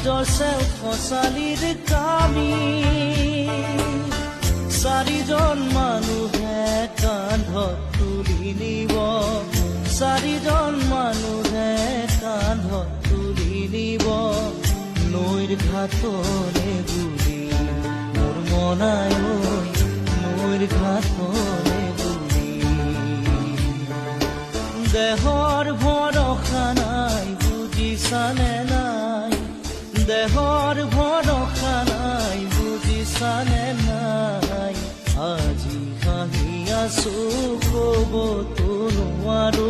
সমাজৰ খচালিৰ কামি চাৰিজন মানুহে কান্ধত তুলি নিব চাৰিজন মানুহে কান্ধত তুলি নিব নৈৰ ঘাটলে বুলি মোৰ মনাই নৈৰ ঘাটলে বুলি দেহৰ ভৰসা নাই বুজিছানে নাই দেহৰ ভৰসা নাই বুজিছানে নাই আজি হাঁহি আছো ক'বতো নোৱাৰো